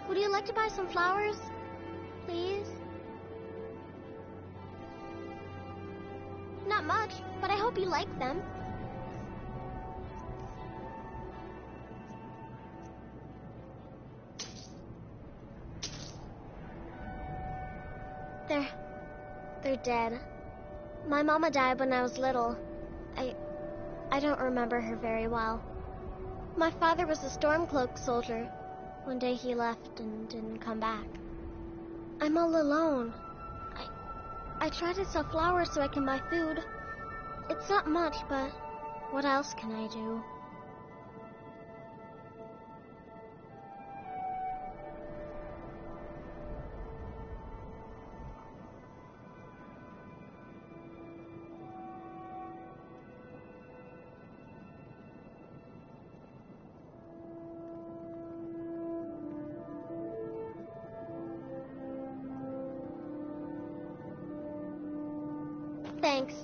Would you like to buy some flowers? Please? Not much, but I hope you like them. They're dead. My mama died when I was little. I don't remember her very well. My father was a Stormcloak soldier. One day he left and didn't come back. I'm all alone. I try to sell flowers so I can buy food. It's not much, but what else can I do? Thanks.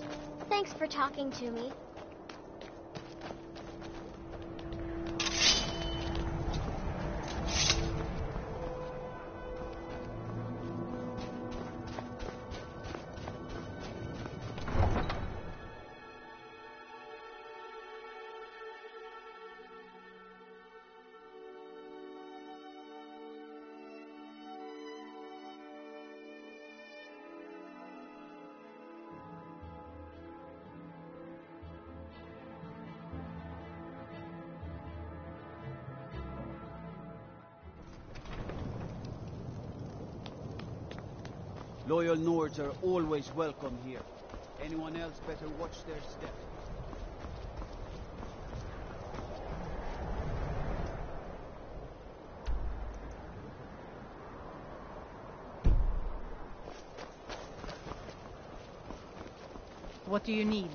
Thanks for talking to me. Loyal Nords are always welcome here. Anyone else better watch their step. What do you need?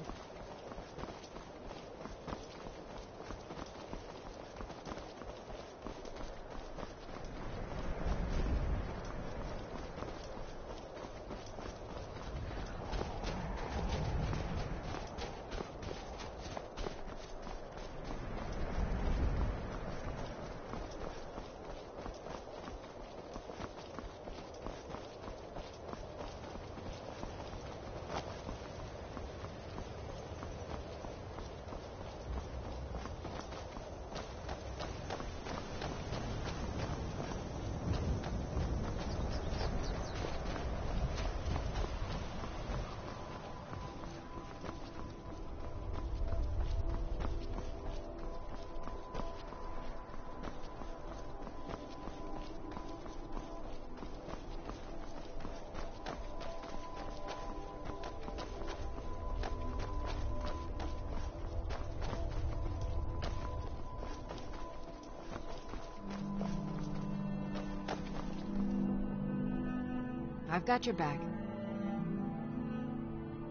I've got your back.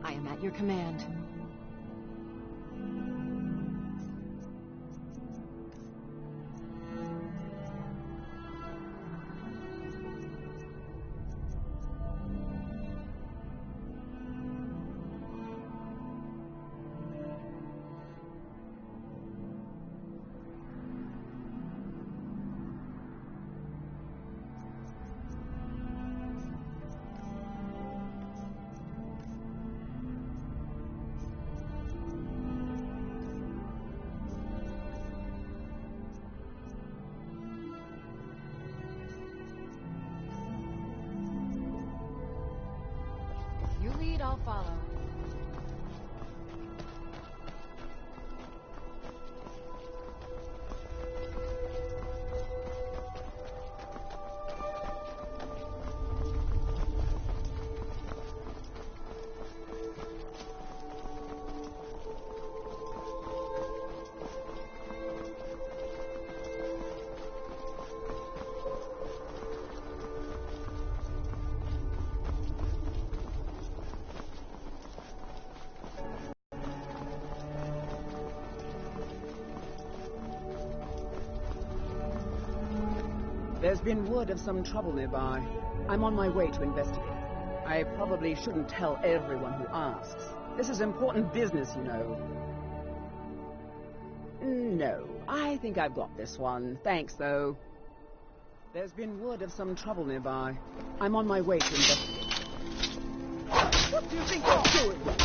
I am at your command. You lead, I'll follow. There's been word of some trouble nearby. I'm on my way to investigate. I probably shouldn't tell everyone who asks. This is important business, you know. No, I think I've got this one. Thanks, though. There's been word of some trouble nearby. I'm on my way to investigate. What do you think you're doing?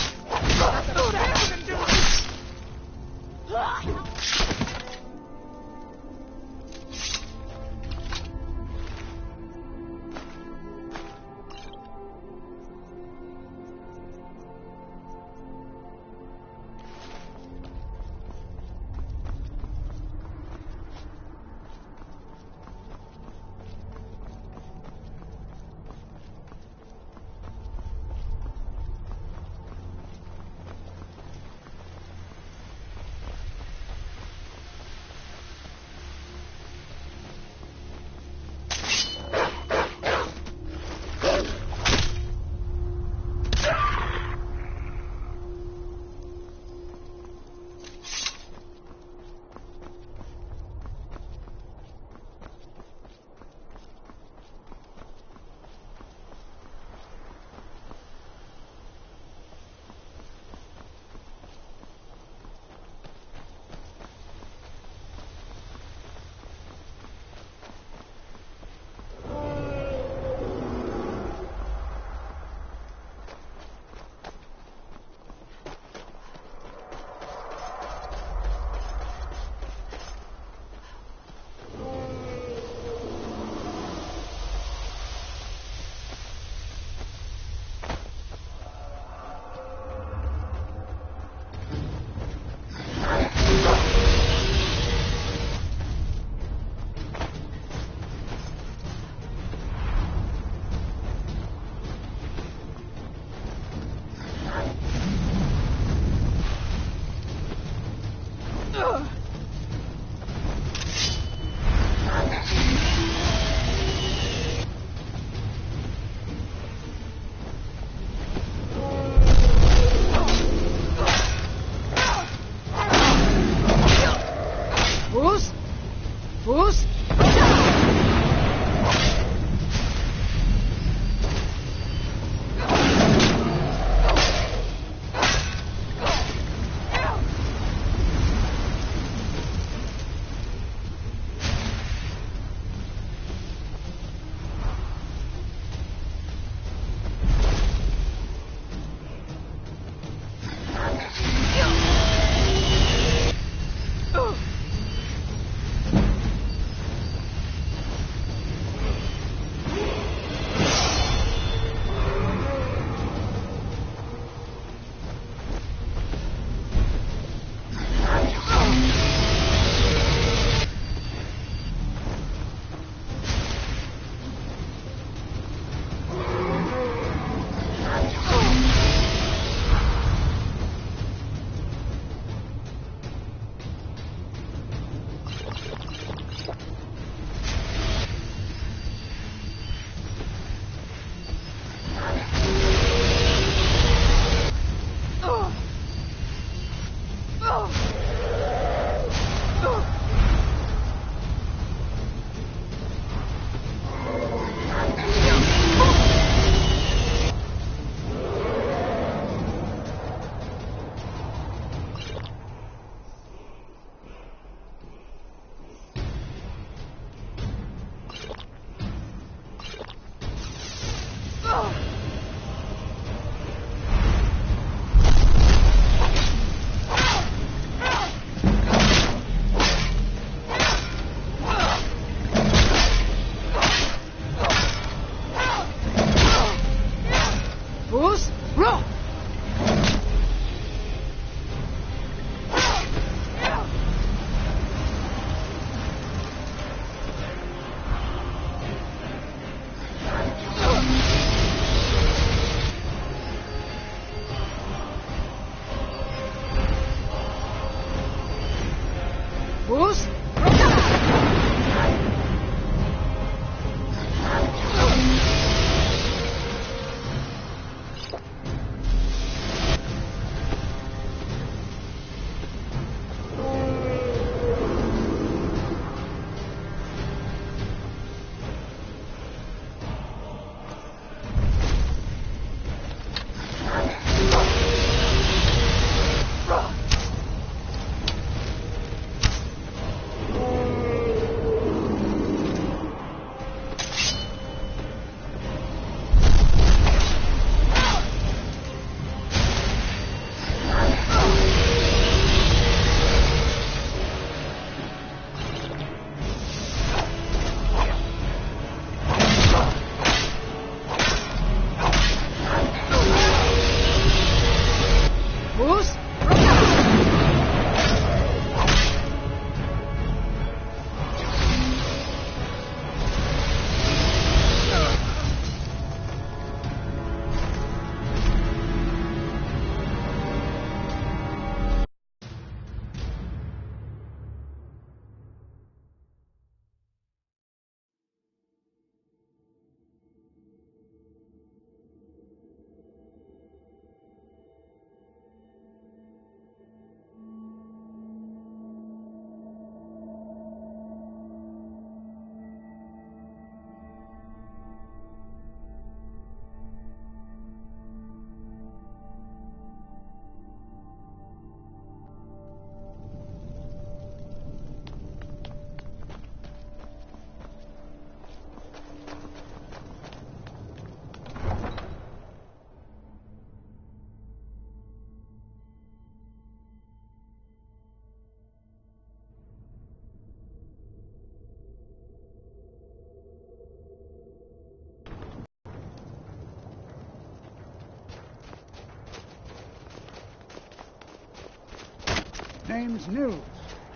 name's News.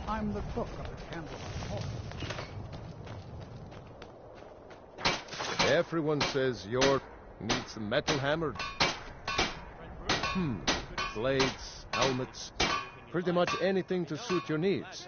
I'm the cook of the Candlelight Hall. Everyone says your needs the metal hammered. Blades, helmets, pretty much anything to suit your needs.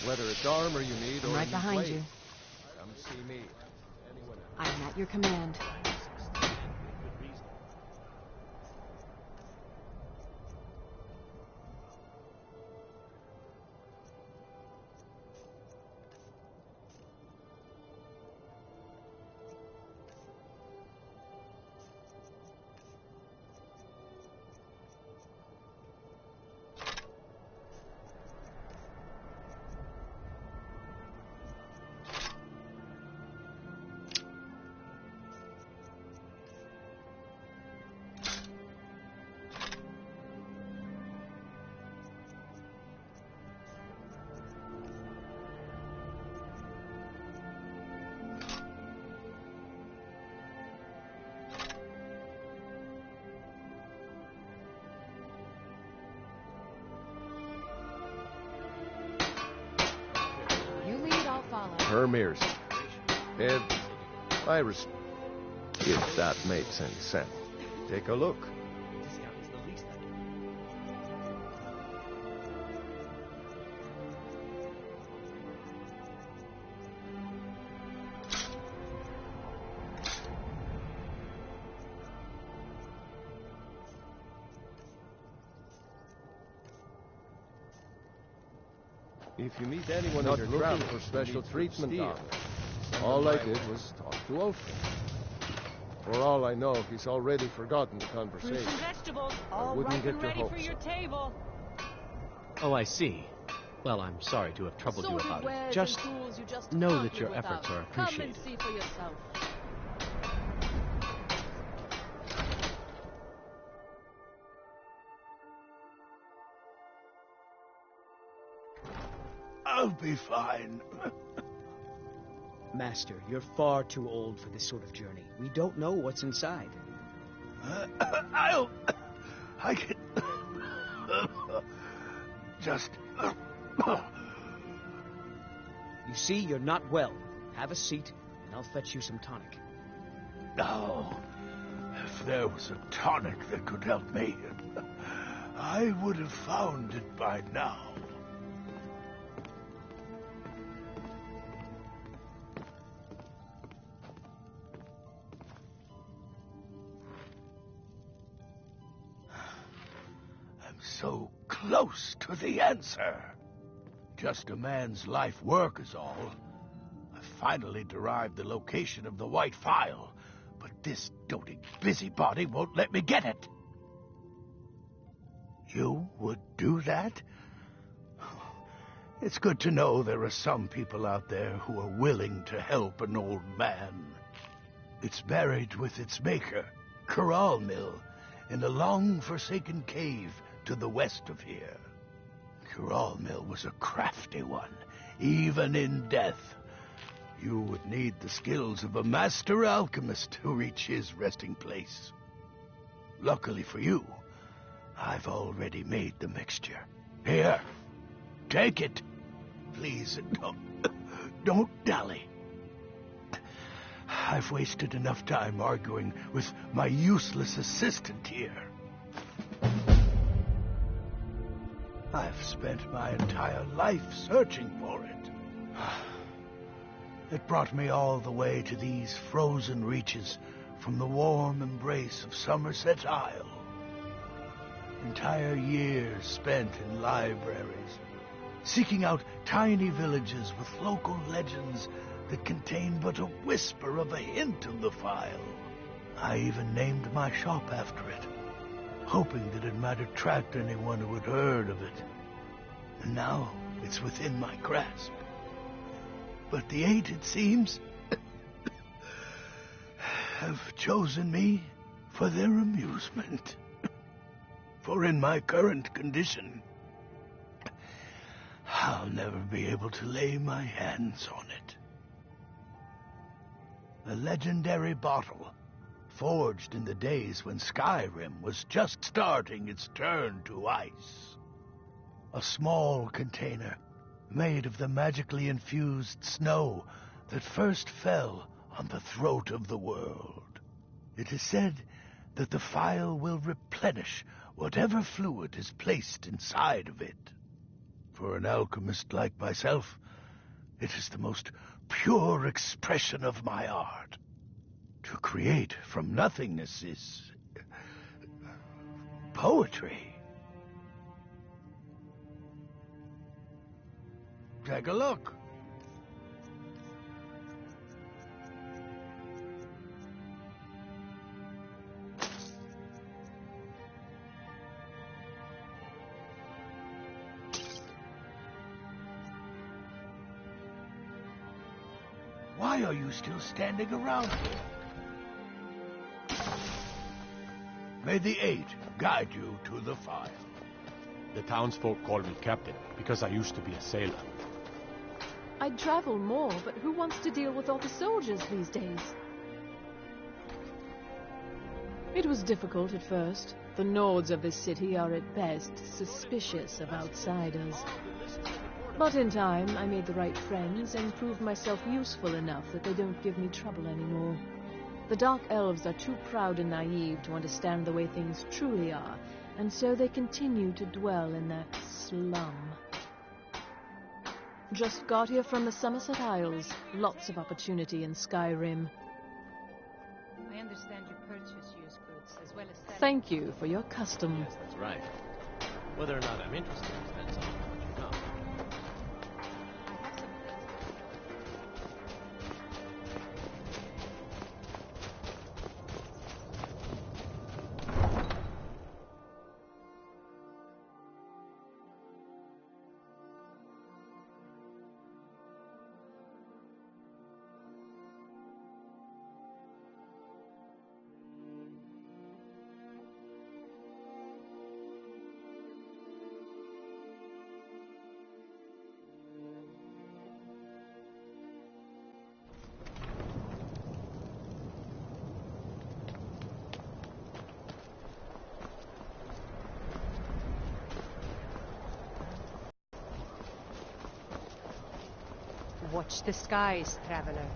Whether it's armor you need or I'm right a behind blade, you. come see me. Anyone I'm at your command. Hermirs. Iris. If that makes any sense. Take a look. If you meet anyone not looking for special treatment, all I did was talk to Oakley. For all I know, he's already forgotten the conversation. Fruits and vegetables, I all wouldn't ripe get and your ready hopes for your up. table. Oh, I see. Well, I'm sorry to have troubled you about it. Just You just know can't that live your without. efforts are Come appreciated. and see for yourself. I'll be fine. Master, you're far too old for this sort of journey. We don't know what's inside. I can... just... You see, you're not well. Have a seat, and I'll fetch you some tonic. No. If there was a tonic that could help me, I would have found it by now. So close to the answer. Just a man's life work is all. I finally derived the location of the white phial, but this doting busybody won't let me get it. You would do that? It's good to know there are some people out there who are willing to help an old man. It's buried with its maker, Corral Mill, in a long-forsaken cave to the west of here. Corral Mill was a crafty one, even in death. You would need the skills of a master alchemist to reach his resting place. Luckily for you, I've already made the mixture. Here, take it. Please, don't dally. I've wasted enough time arguing with my useless assistant here. I've spent my entire life searching for it. It brought me all the way to these frozen reaches from the warm embrace of Somerset Isle. Entire years spent in libraries, seeking out tiny villages with local legends that contained but a whisper of a hint of the file. I even named my shop after it, hoping that it might attract anyone who had heard of it. And now it's within my grasp. But the Eight, it seems, have chosen me for their amusement. For in my current condition, I'll never be able to lay my hands on it. A legendary bottle, forged in the days when Skyrim was just starting its turn to ice. A small container made of the magically infused snow that first fell on the throat of the world. It is said that the phial will replenish whatever fluid is placed inside of it. For an alchemist like myself, it is the most pure expression of my art. To create from nothingness is poetry. Take a look. Why are you still standing around here? May the Eight guide you to the file. The townsfolk call me captain because I used to be a sailor. I'd travel more, but who wants to deal with all the soldiers these days? It was difficult at first. The Nords of this city are at best suspicious of outsiders. But in time, I made the right friends and proved myself useful enough that they don't give me trouble anymore. The Dark Elves are too proud and naive to understand the way things truly are, and so they continue to dwell in that slum. Just got here from the Somerset Isles. Lots of opportunity in Skyrim. I understand you purchase used goods as well as sell. Thank you for your custom. Yes, that's right. Whether or not I'm interested depends on how much you know. I have some friends. Watch the skies, traveler.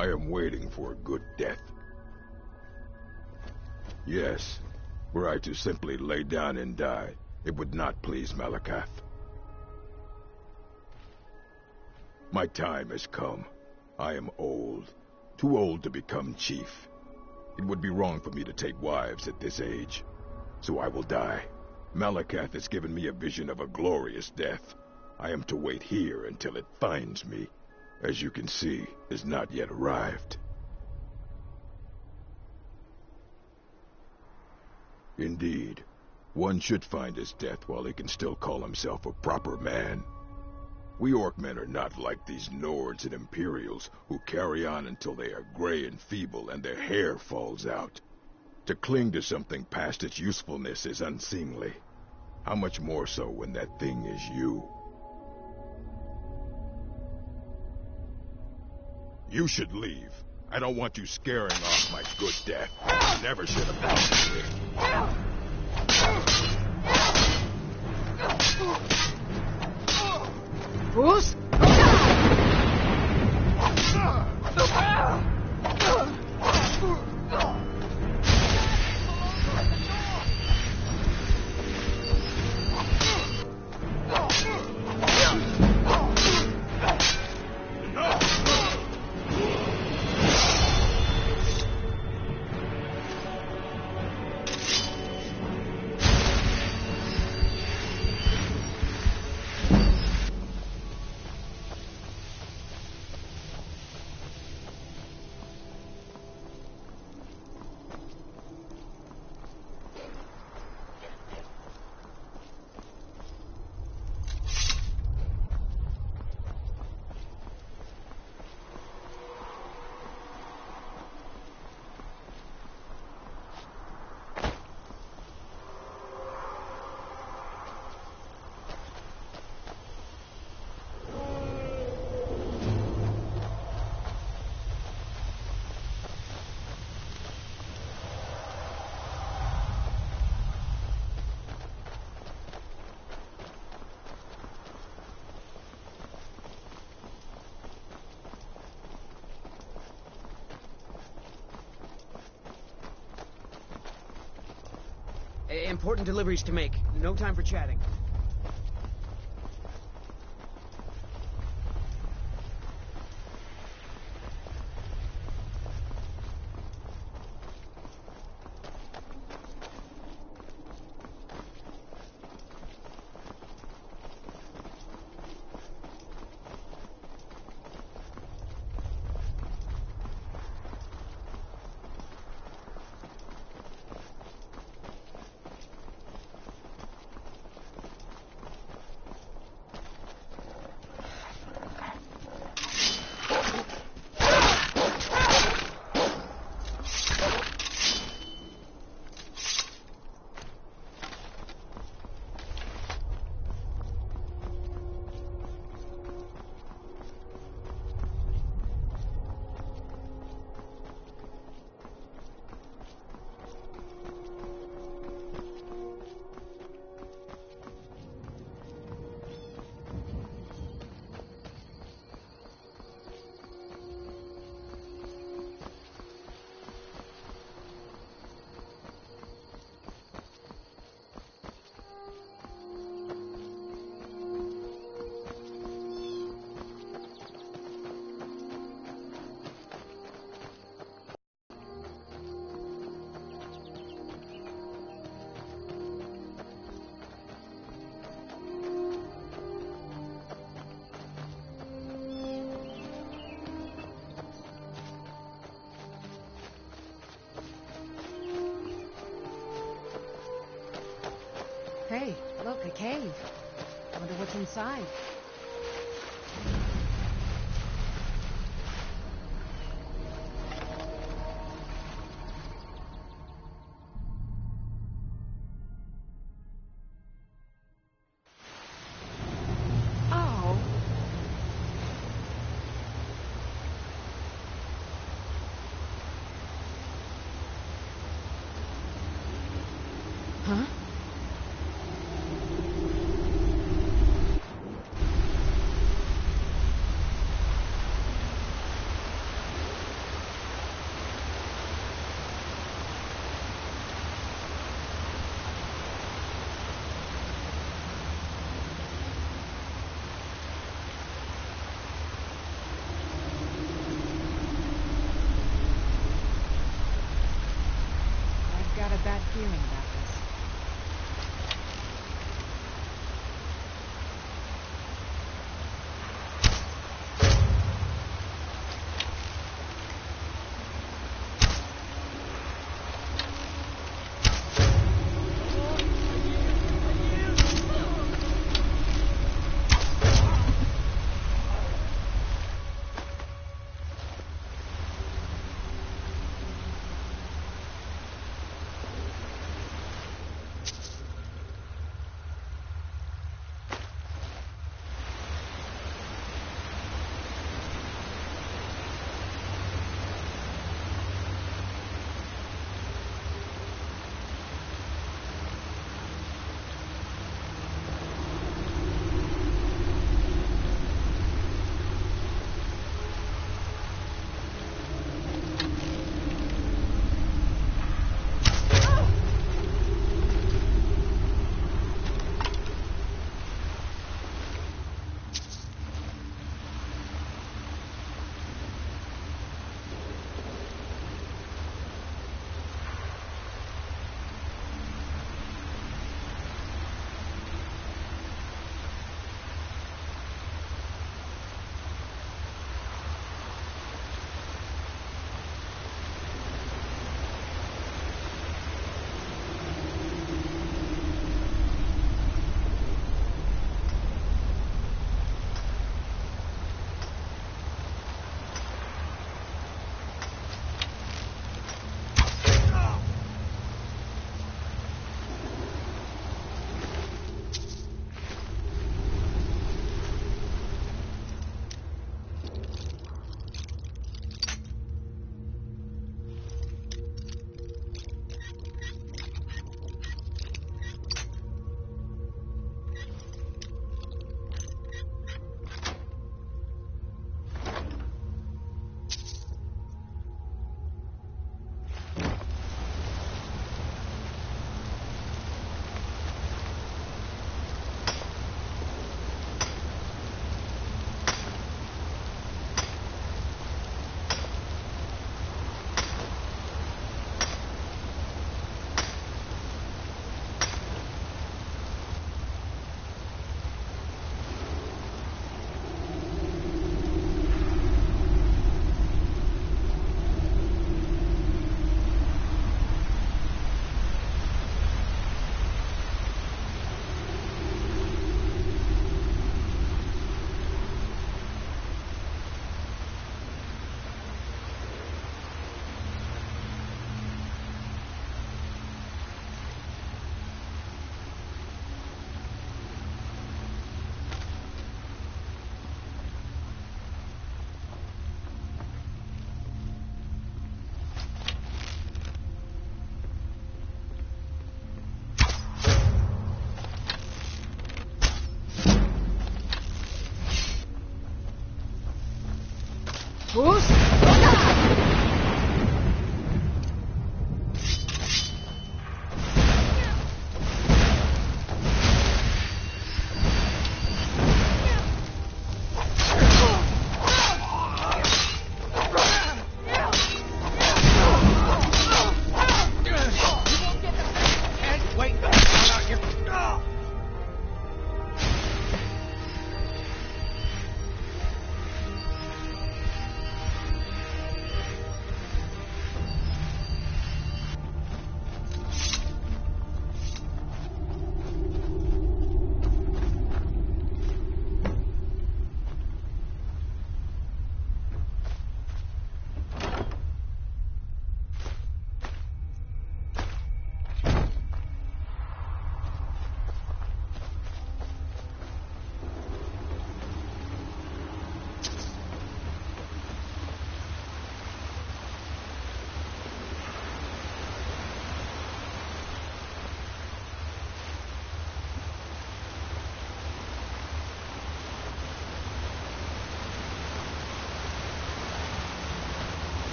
I am waiting for a good death. Yes, were I to simply lay down and die, it would not please Malakath. My time has come. I am old, too old to become chief. It would be wrong for me to take wives at this age, so I will die. Malakath has given me a vision of a glorious death. I am to wait here until it finds me. As you can see, it has not yet arrived. Indeed, one should find his death while he can still call himself a proper man. We Orcmen are not like these Nords and Imperials who carry on until they are gray and feeble and their hair falls out. To cling to something past its usefulness is unseemly. How much more so when that thing is you? You should leave. I don't want you scaring off my good death. You never should have found me. Bruce? Important deliveries to make. No time for chatting. Hey, look, a cave. Wonder what's inside. Oh. Huh? hearing about this.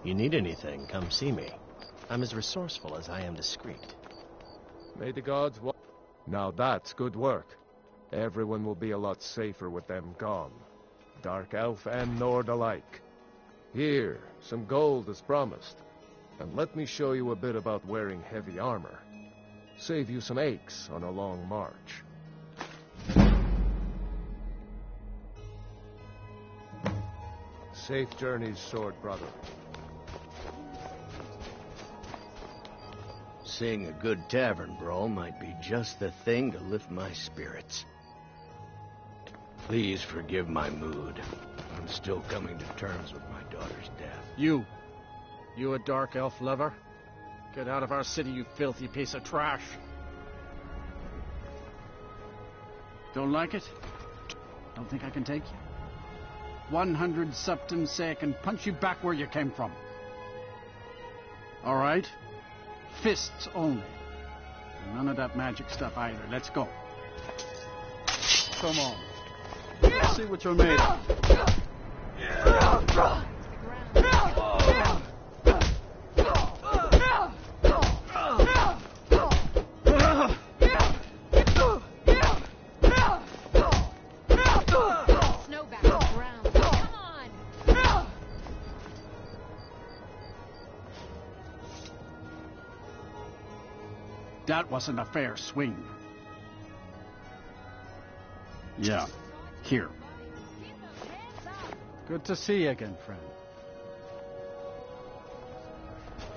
You need anything, come see me. I'm as resourceful as I am discreet. May the gods Now that's good work. Everyone will be a lot safer with them gone. Dark Elf and Nord alike. Here, some gold as promised. And let me show you a bit about wearing heavy armor. Save you some aches on a long march. Safe journeys, sword brother. Seeing a good tavern brawl might be just the thing to lift my spirits. Please forgive my mood. I'm still coming to terms with my daughter's death. You a dark elf lover? Get out of our city, you filthy piece of trash. Don't like it? Don't think I can take you? 100 septums say I can punch you back where you came from. All right? Fists only. And none of that magic stuff either. Let's go. Come on. Let's see what you're made of. That wasn't a fair swing. Yeah. Here. Good to see you again, friend.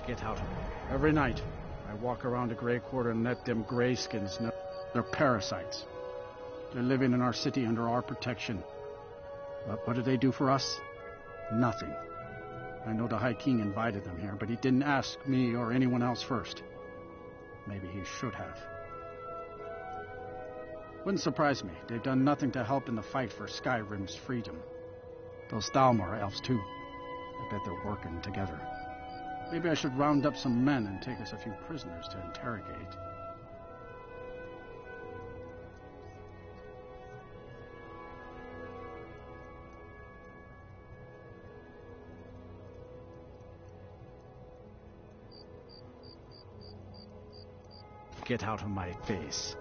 Get out of here. Every night, I walk around the Grey Quarter and let them grayskins know they're parasites. They're living in our city under our protection. But what do they do for us? Nothing. I know the High King invited them here, but he didn't ask me or anyone else first. Maybe he should have. Wouldn't surprise me. They've done nothing to help in the fight for Skyrim's freedom. Those Thalmor are elves too. I bet they're working together. Maybe I should round up some men and take us a few prisoners to interrogate. Get out of my face.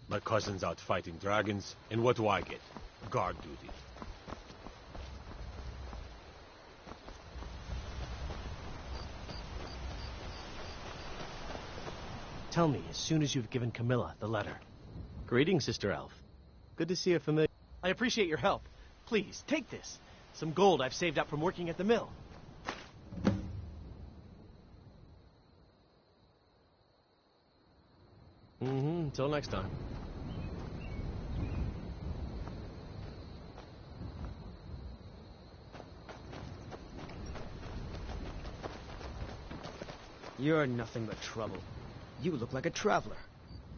My cousin's out fighting dragons, and what do I get? Guard duty. Tell me as soon as you've given Camilla the letter. Greetings, Sister Elf. Good to see a familiar... I appreciate your help. Please, take this. Some gold I've saved up from working at the mill. Until next time. You're nothing but trouble. You look like a traveler.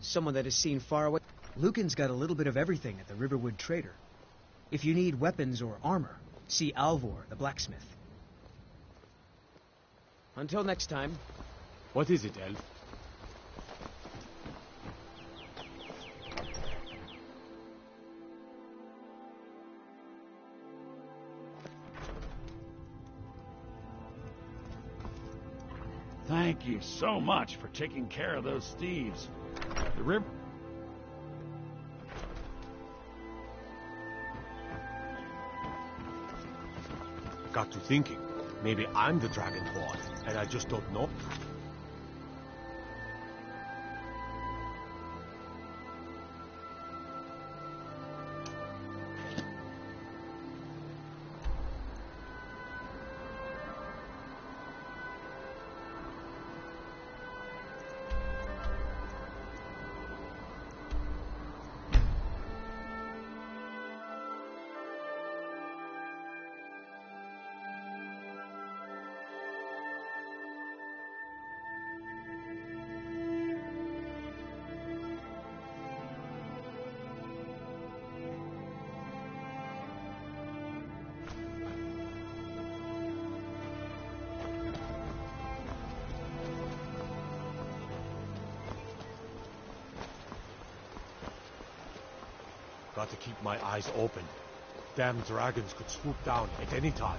Someone that has seen far away. Lucan's got a little bit of everything at the Riverwood Trader. If you need weapons or armor, see Alvor, the blacksmith. Until next time. What is it, Elf? Thank you so much for taking care of those thieves. The river... Got to thinking. Maybe I'm the dragon boy, and I just don't know. Got to keep my eyes open. Damn dragons could swoop down at any time.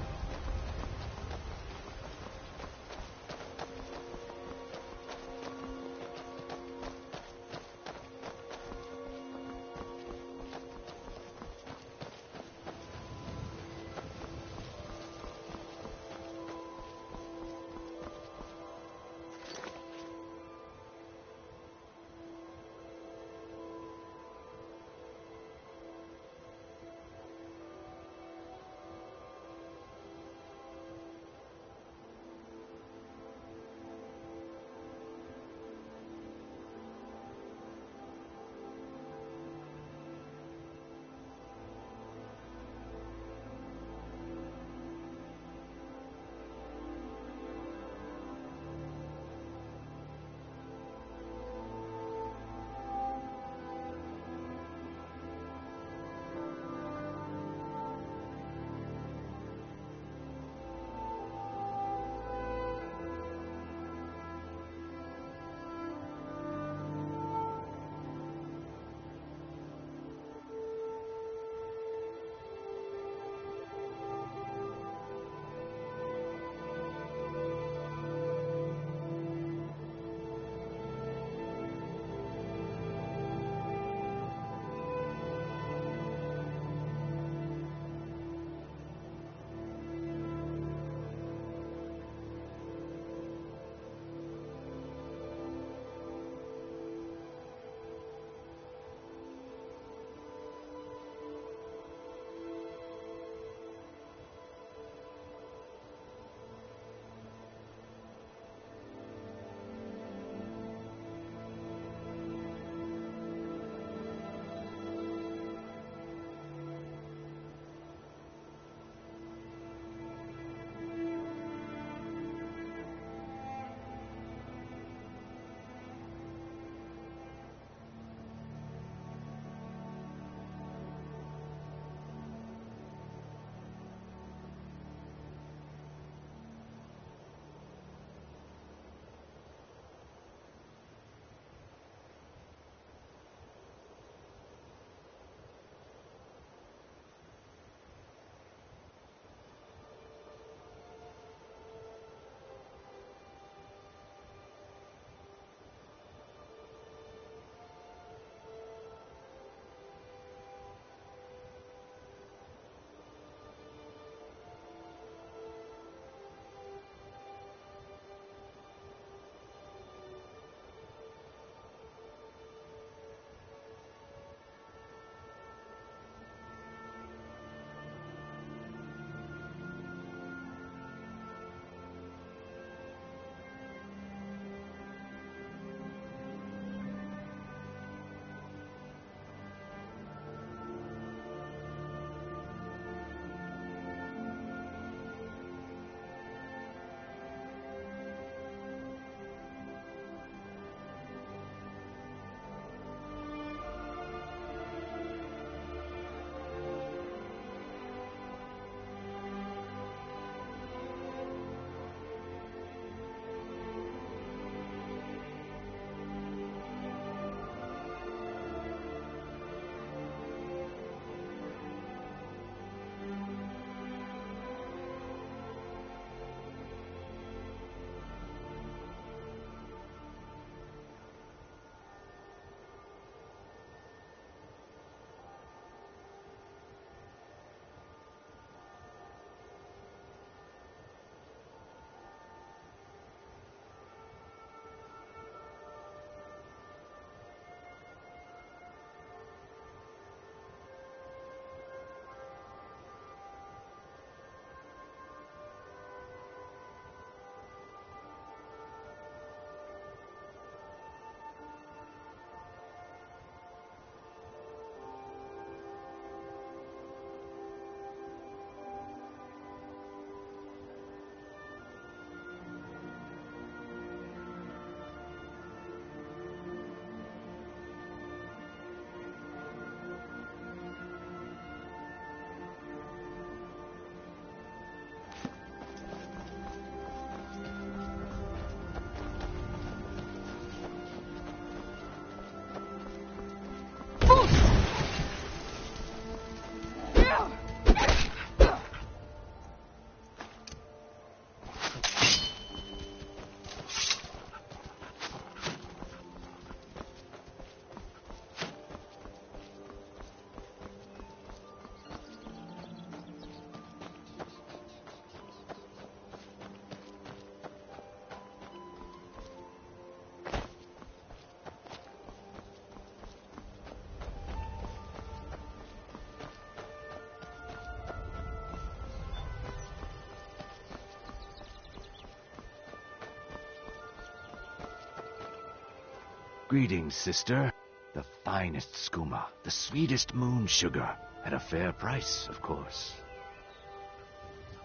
Greetings, sister. The finest skooma, the sweetest moon sugar, at a fair price, of course.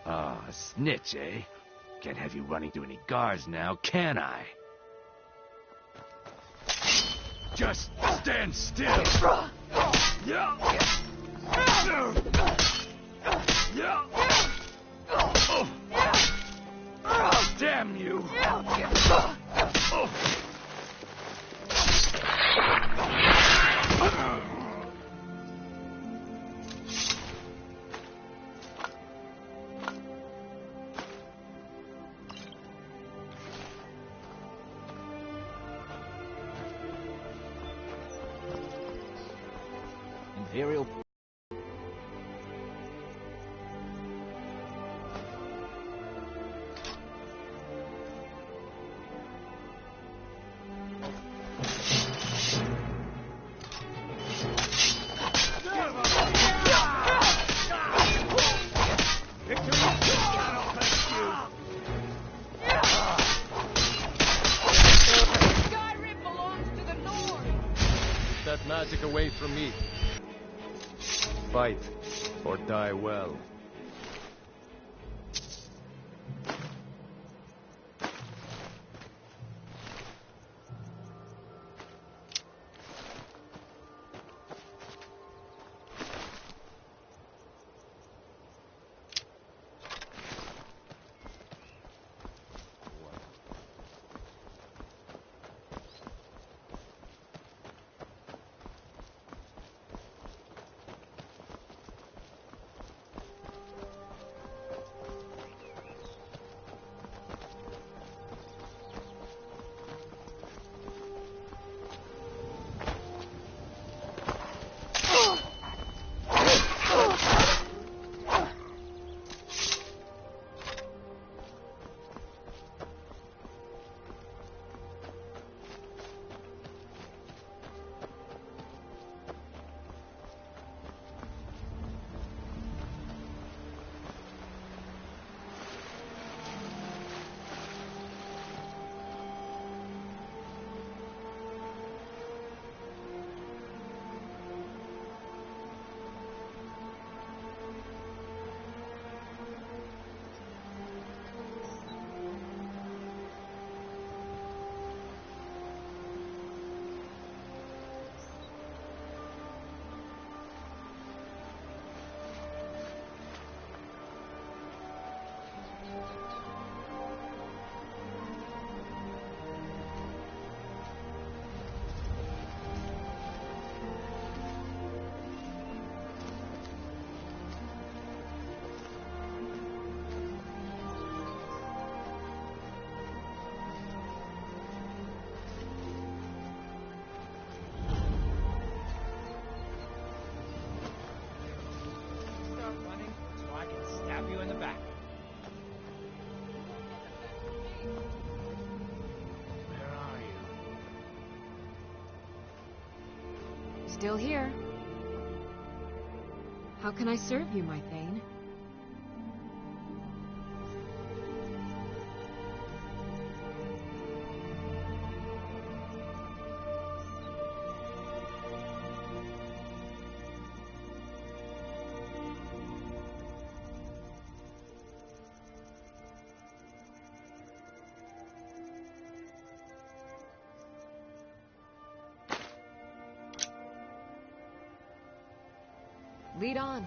Ah, a snitch, eh? Can't have you running through any guards now, can I? Just stand still! Yeah! Damn you! Imperial... Skyrim belongs to the North! Keep that magic away from me. Fight, or die well. Still here. How can I serve you, my Thane? Lead on.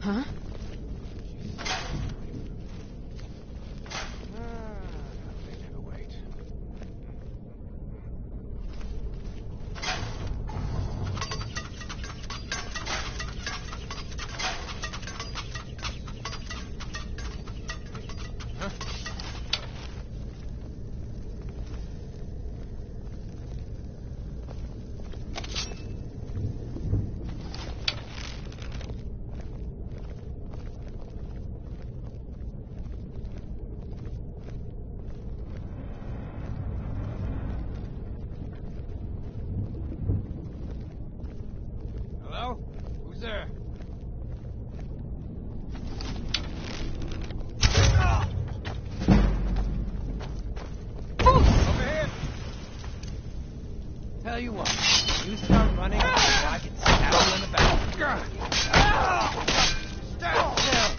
Huh? Hello? Who's there? Over here! Tell you what, you start running, I can stab you in the back. Stand still!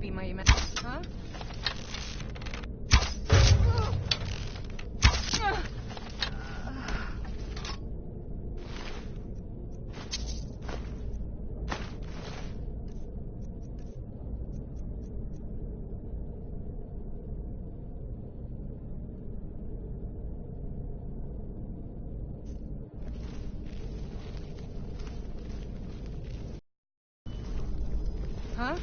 be my huh? Huh?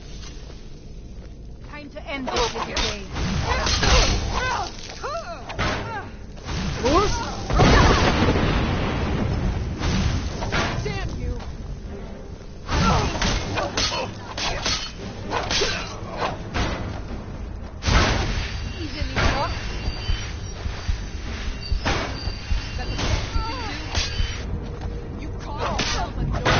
Time to end this little game. Damn you! Easily got. That's the best you can do. You caught yourself a door.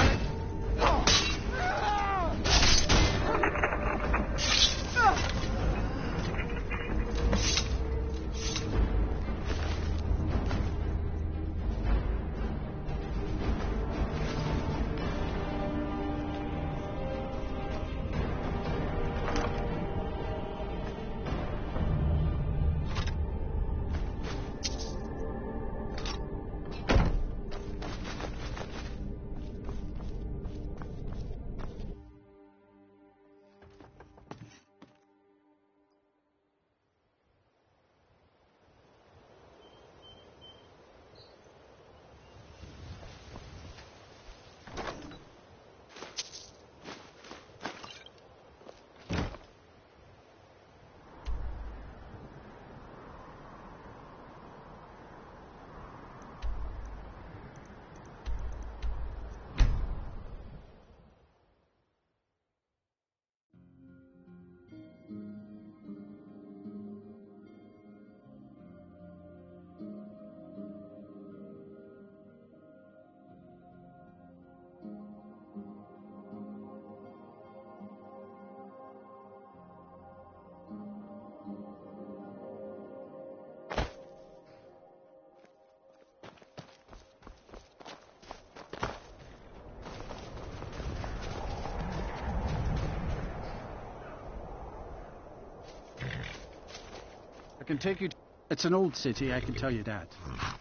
I can take you to... It's an old city, I can tell you that.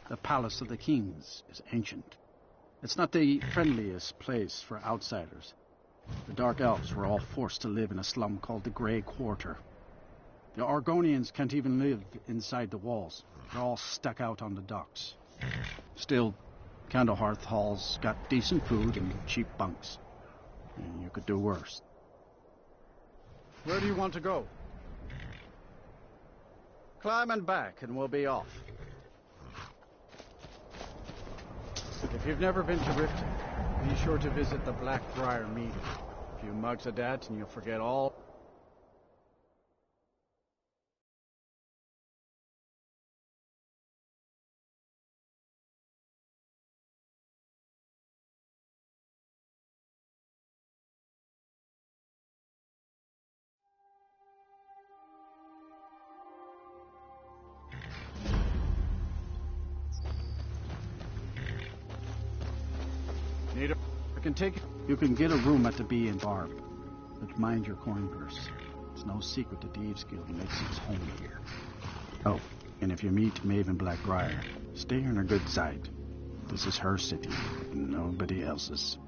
The Palace of the Kings is ancient. It's not the friendliest place for outsiders. The Dark Elves were all forced to live in a slum called the Grey Quarter. The Argonians can't even live inside the walls. They're all stuck out on the docks. Still, Candlehearth Hall's got decent food and cheap bunks. You could do worse. Where do you want to go? Climb and back, and we'll be off. If you've never been to Riften, be sure to visit the Blackbriar Mead. A few mugs of that, and you'll forget all... I can take it. You can get a room at the Bee and Barb, but mind your coin purse. It's no secret that the Thieves Guild makes its home here. Oh, and if you meet Maven Blackbriar, stay on her good side. This is her city, and nobody else's.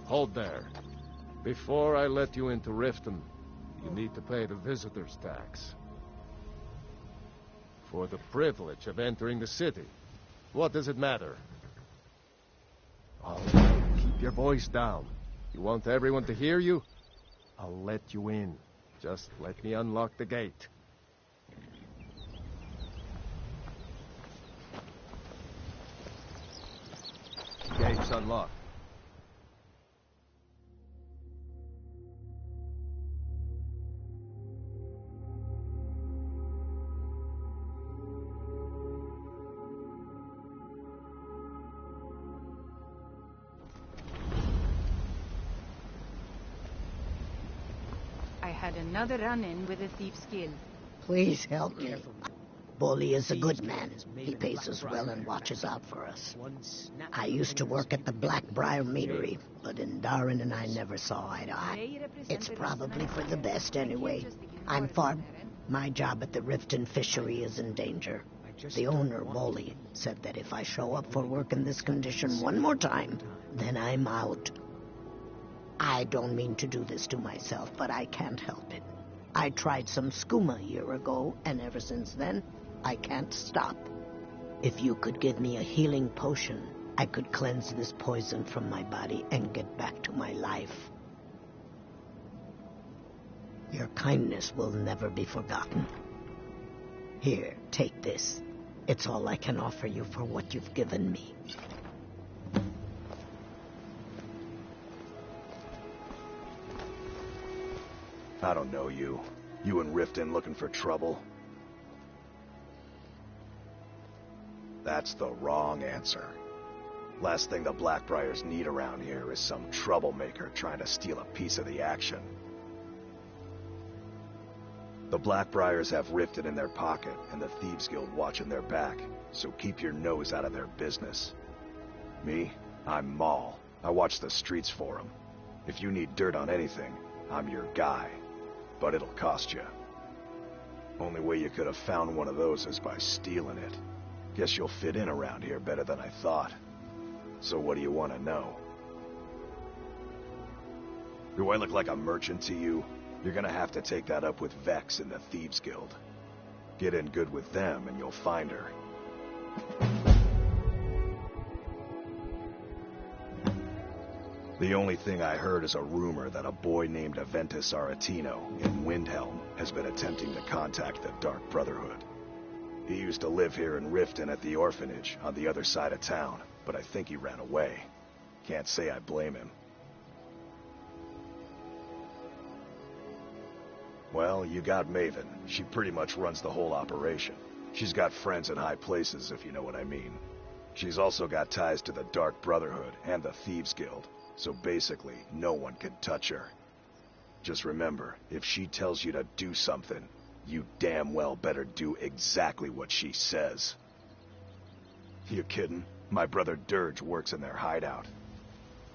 Hold there. Before I let you into Riften, you need to pay the visitor's tax. For the privilege of entering the city. What does it matter? All right, keep your voice down. You want everyone to hear you? I'll let you in. Just let me unlock the gate. Gate's unlocked. I had another run-in with a Thieves Guild. Please help me. Bolly is a good man. He pays us well and watches out for us. I used to work at the Blackbriar Meadery, but Indarin and I never saw eye to eye. It's probably for the best anyway. I'm far... My job at the Riften Fishery is in danger. The owner, Bolly, said that if I show up for work in this condition one more time, then I'm out. I don't mean to do this to myself, but I can't help it. I tried some skooma a year ago, and ever since then, I can't stop. If you could give me a healing potion, I could cleanse this poison from my body and get back to my life. Your kindness will never be forgotten. Here, take this. It's all I can offer you for what you've given me. I don't know you. You and Riften looking for trouble? That's the wrong answer. Last thing the Blackbriars need around here is some troublemaker trying to steal a piece of the action. The Blackbriars have Riften in their pocket, and the Thieves Guild watching their back, so keep your nose out of their business. Me? I'm Maul. I watch the streets for them. If you need dirt on anything, I'm your guy. But it'll cost you. Only way you could have found one of those is by stealing it. Guess you'll fit in around here better than I thought. So what do you want to know? Do I look like a merchant to you? You're gonna have to take that up with Vex in the Thieves Guild. Get in good with them and you'll find her. The only thing I heard is a rumor that a boy named Aventus Aretino in Windhelm has been attempting to contact the Dark Brotherhood. He used to live here in Riften at the orphanage on the other side of town, but I think he ran away. Can't say I blame him. Well, you got Maven. She pretty much runs the whole operation. She's got friends in high places, if you know what I mean. She's also got ties to the Dark Brotherhood and the Thieves Guild. So basically, no one can touch her. Just remember, if she tells you to do something, you damn well better do exactly what she says. You kidding? My brother Dirge works in their hideout.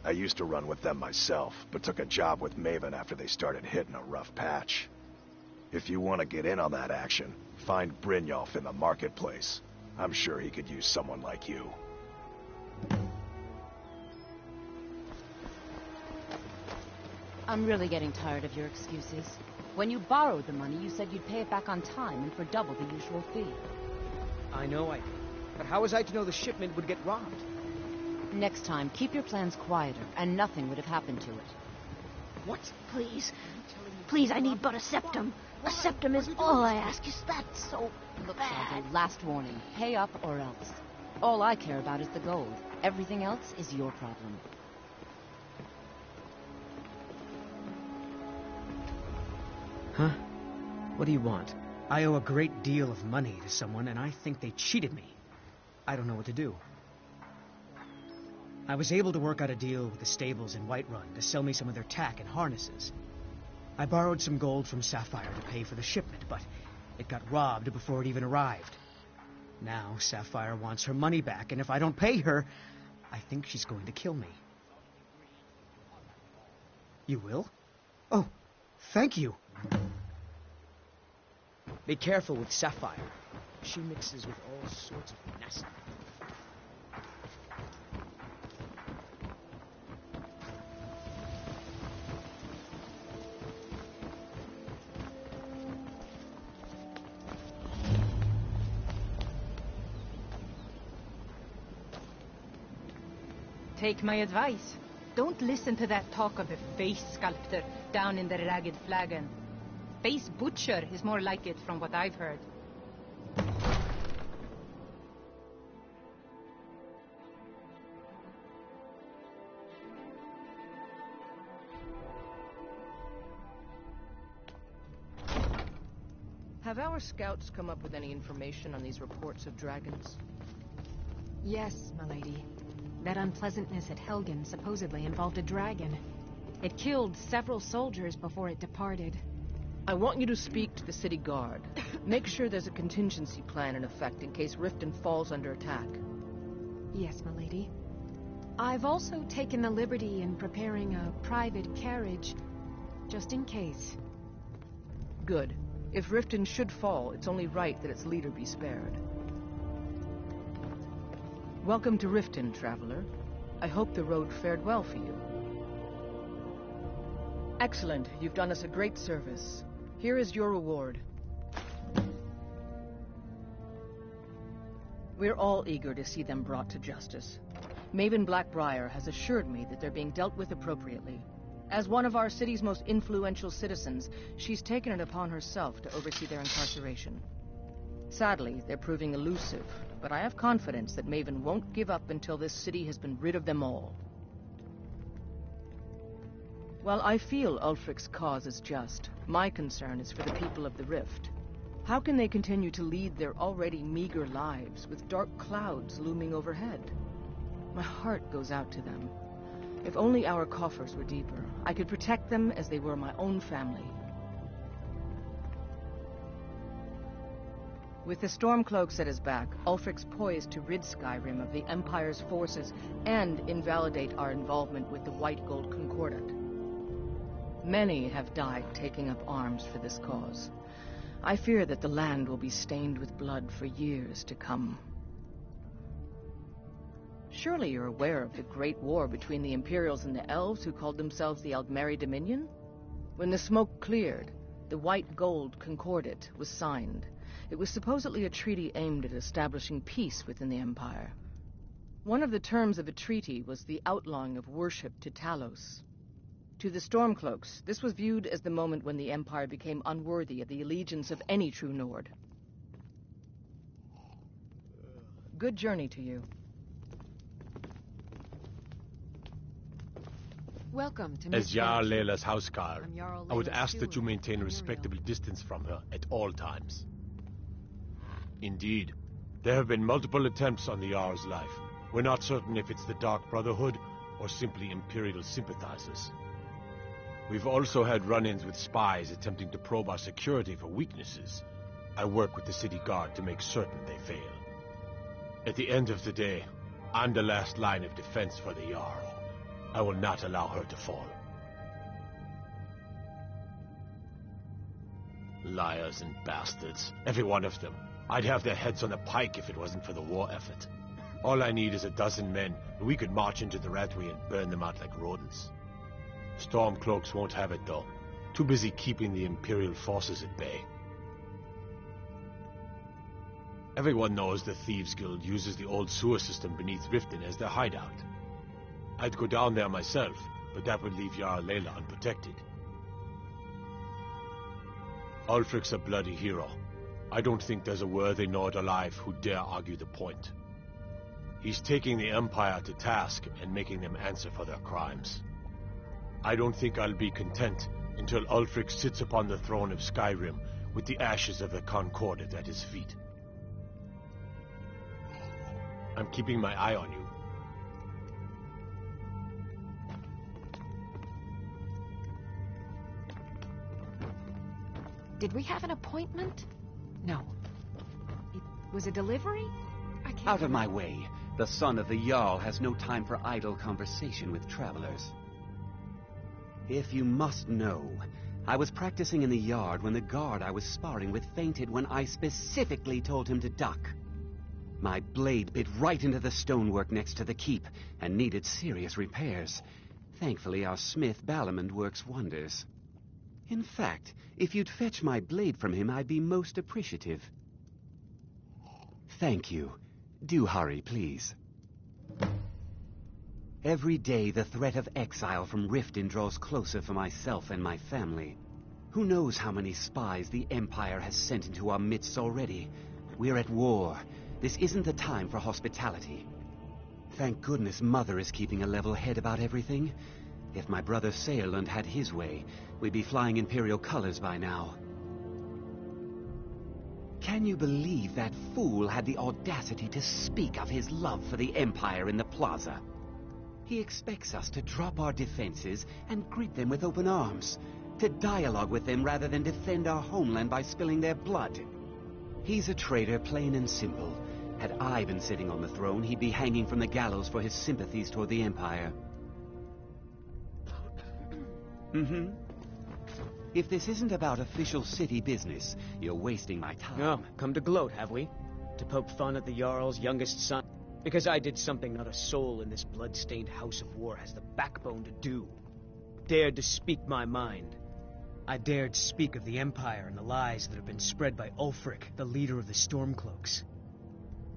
I used to run with them myself, but took a job with Maven after they started hitting a rough patch. If you want to get in on that action, find Brynjolf in the marketplace. I'm sure he could use someone like you. I'm really getting tired of your excuses. When you borrowed the money, you said you'd pay it back on time and for double the usual fee. I know I did. But how was I to know the shipment would get robbed? Next time, keep your plans quieter, and nothing would have happened to it. What? Please. Please, I need but a septum. A septum is all I ask. Is that so Look, bad? Shadow, last warning. Pay up or else. All I care about is the gold. Everything else is your problem. Huh? What do you want? I owe a great deal of money to someone, and I think they cheated me. I don't know what to do. I was able to work out a deal with the stables in Whiterun to sell me some of their tack and harnesses. I borrowed some gold from Sapphire to pay for the shipment, but it got robbed before it even arrived. Now Sapphire wants her money back, and if I don't pay her, I think she's going to kill me. You will? Oh, thank you. Be careful with Sapphire. She mixes with all sorts of nasty. Take my advice. Don't listen to that talk of the face sculptor down in the Ragged Flagon. Face butcher is more like it from what I've heard. Have our scouts come up with any information on these reports of dragons? Yes, my lady. That unpleasantness at Helgen supposedly involved a dragon. It killed several soldiers before it departed. I want you to speak to the city guard. Make sure there's a contingency plan in effect in case Riften falls under attack. Yes, milady. I've also taken the liberty in preparing a private carriage, just in case. Good. If Riften should fall, it's only right that its leader be spared. Welcome to Riften, traveler. I hope the road fared well for you. Excellent. You've done us a great service. Here is your reward. We're all eager to see them brought to justice. Maven Blackbriar has assured me that they're being dealt with appropriately. As one of our city's most influential citizens, she's taken it upon herself to oversee their incarceration. Sadly, they're proving elusive, but I have confidence that Maven won't give up until this city has been rid of them all. While I feel Ulfric's cause is just, my concern is for the people of the Rift. How can they continue to lead their already meager lives with dark clouds looming overhead? My heart goes out to them. If only our coffers were deeper, I could protect them as they were my own family. With the Stormcloaks at his back, Ulfric's poised to rid Skyrim of the Empire's forces and invalidate our involvement with the White Gold Concordat. Many have died taking up arms for this cause. I fear that the land will be stained with blood for years to come. Surely you're aware of the Great War between the Imperials and the Elves who called themselves the Aldmeri Dominion? When the smoke cleared, the White Gold Concordat was signed. It was supposedly a treaty aimed at establishing peace within the Empire. One of the terms of the treaty was the outlawing of worship to Talos. To the Stormcloaks, this was viewed as the moment when the Empire became unworthy of the allegiance of any true Nord. Good journey to you. Welcome to As Miss Jarl Banshee. Layla's houseguard, I'm Jarl I would Layla's ask that you steward, maintain a Muriel. respectable distance from her at all times. Indeed, there have been multiple attempts on the Jarl's life. We're not certain if it's the Dark Brotherhood or simply Imperial sympathizers. We've also had run-ins with spies attempting to probe our security for weaknesses. I work with the city guard to make certain they fail. At the end of the day, I'm the last line of defense for the Jarl. I will not allow her to fall. Liars and bastards, every one of them. I'd have their heads on a pike if it wasn't for the war effort. All I need is a dozen men, and we could march into the Ratway and burn them out like rodents. Stormcloaks won't have it, though. Too busy keeping the Imperial forces at bay. Everyone knows the Thieves Guild uses the old sewer system beneath Riften as their hideout. I'd go down there myself, but that would leave Jarl Layla unprotected. Ulfric's a bloody hero. I don't think there's a worthy Nord alive who dare argue the point. He's taking the Empire to task and making them answer for their crimes. I don't think I'll be content until Ulfric sits upon the throne of Skyrim with the ashes of the Concordat at his feet. I'm keeping my eye on you. Did we have an appointment? No. It was a delivery? I can't Out of my way. The son of the Jarl has no time for idle conversation with travelers. If you must know, I was practicing in the yard when the guard I was sparring with fainted when I specifically told him to duck. My blade bit right into the stonework next to the keep and needed serious repairs. Thankfully, our smith Balamond works wonders. In fact, if you'd fetch my blade from him, I'd be most appreciative. Thank you. Do hurry, please. Every day, the threat of exile from Riften draws closer for myself and my family. Who knows how many spies the Empire has sent into our midst already? We're at war. This isn't the time for hospitality. Thank goodness Mother is keeping a level head about everything. If my brother Saerlund had his way, we'd be flying Imperial colors by now. Can you believe that fool had the audacity to speak of his love for the Empire in the plaza? He expects us to drop our defenses and greet them with open arms, to dialogue with them rather than defend our homeland by spilling their blood. He's a traitor, plain and simple. Had I been sitting on the throne, he'd be hanging from the gallows for his sympathies toward the Empire. If this isn't about official city business, you're wasting my time. No, come to gloat, have we? To poke fun at the Jarl's youngest son? Because I did something not a soul in this blood-stained house of war has the backbone to do. Dared to speak my mind. I dared speak of the Empire and the lies that have been spread by Ulfric, the leader of the Stormcloaks.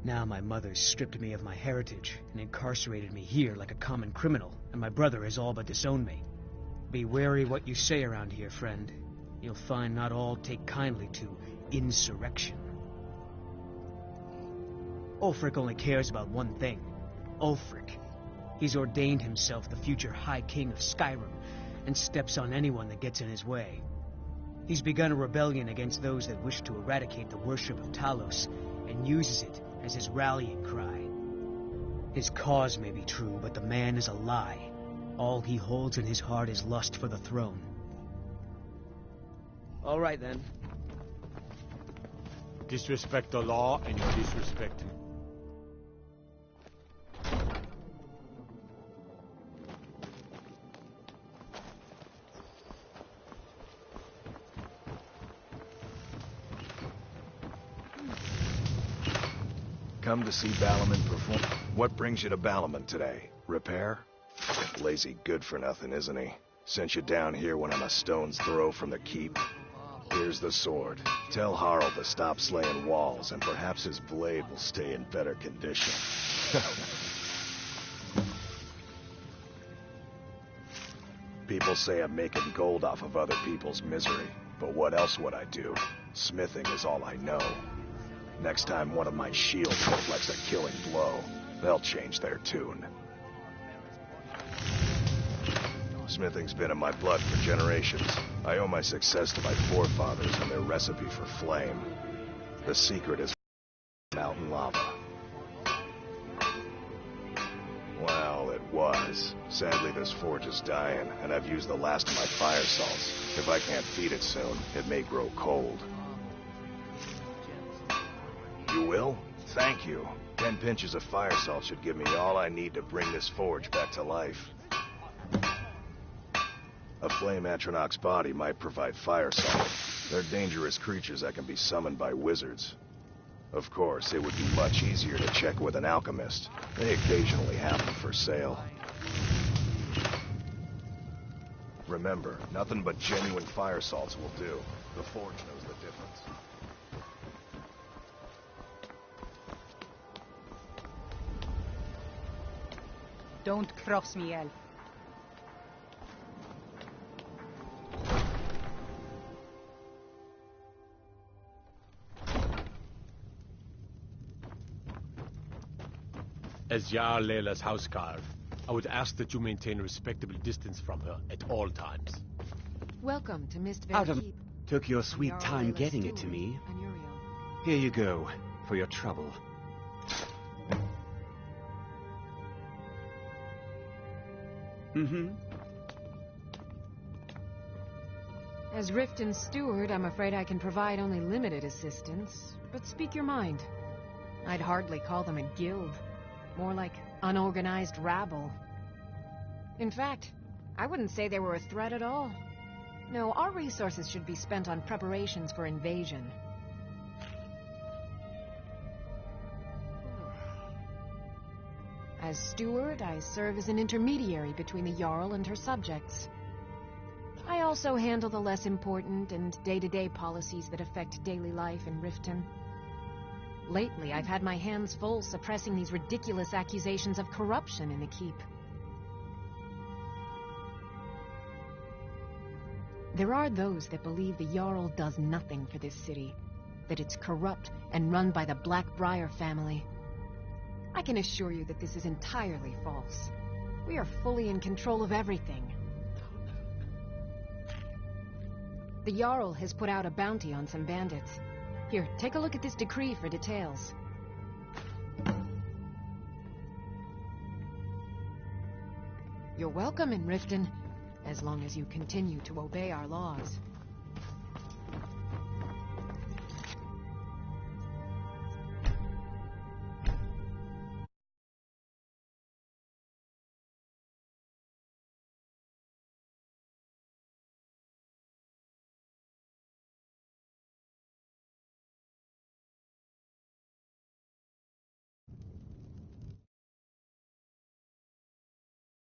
Now my mother's stripped me of my heritage and incarcerated me here like a common criminal, and my brother has all but disowned me. Be wary what you say around here, friend. You'll find not all take kindly to insurrection. Ulfric only cares about one thing. Ulfric. He's ordained himself the future High King of Skyrim, and steps on anyone that gets in his way. He's begun a rebellion against those that wish to eradicate the worship of Talos, and uses it as his rallying cry. His cause may be true, but the man is a lie. All he holds in his heart is lust for the throne. All right, then. Disrespect the law, and you disrespect him. Come to see Balliman perform. What brings you to Balliman today? Repair? Lazy good for nothing, isn't he? Sent you down here when I'm a stone's throw from the keep. Here's the sword. Tell Harald to stop slaying walls, and perhaps his blade will stay in better condition. People say I'm making gold off of other people's misery, but what else would I do? Smithing is all I know. Next time one of my shields reflects a killing blow, they'll change their tune. Smithing's been in my blood for generations. I owe my success to my forefathers and their recipe for flame. The secret is mountain lava. Well, it was. Sadly, this forge is dying, and I've used the last of my fire salts. If I can't feed it soon, it may grow cold. You will? Thank you. 10 pinches of fire salt should give me all I need to bring this forge back to life. A flame Atronach's body might provide fire salt. They're dangerous creatures that can be summoned by wizards. Of course, it would be much easier to check with an alchemist. They occasionally have them for sale. Remember, nothing but genuine fire salts will do. The forge knows the difference. Don't cross me, Elf. As Jarl Layla's housecarl, I would ask that you maintain a respectable distance from her at all times. Welcome to Mistveil Out of... Keep. Took your sweet time getting it to me. Here you go, for your trouble. As Riften's steward, I'm afraid I can provide only limited assistance. But speak your mind. I'd hardly call them a guild. More like unorganized rabble. In fact, I wouldn't say they were a threat at all. No, our resources should be spent on preparations for invasion. As steward, I serve as an intermediary between the Jarl and her subjects. I also handle the less important and day-to-day policies that affect daily life in Riften. Lately, I've had my hands full suppressing these ridiculous accusations of corruption in the keep. There are those that believe the Jarl does nothing for this city, that it's corrupt and run by the Blackbriar family. I can assure you that this is entirely false. We are fully in control of everything. The Jarl has put out a bounty on some bandits. Here, take a look at this decree for details. You're welcome in Riften, as long as you continue to obey our laws.